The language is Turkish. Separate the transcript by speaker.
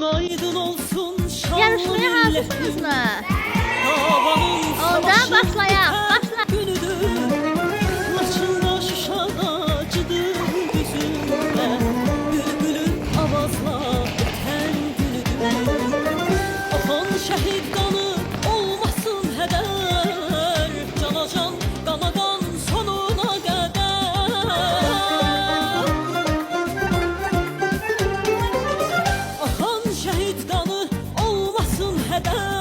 Speaker 1: Aydın olsun şanlı
Speaker 2: Yarışmaya hazırsınız mı? Oldu, başlayalım. Başla.
Speaker 1: Günüdür, Laçında Şuşada acıdır yüzünde, bülbülün avazla öten günüdür. Akan şehit kanı olmasın heder, cana can, qana qan sonuna qədər. Akan şehit kanı olmasın heder,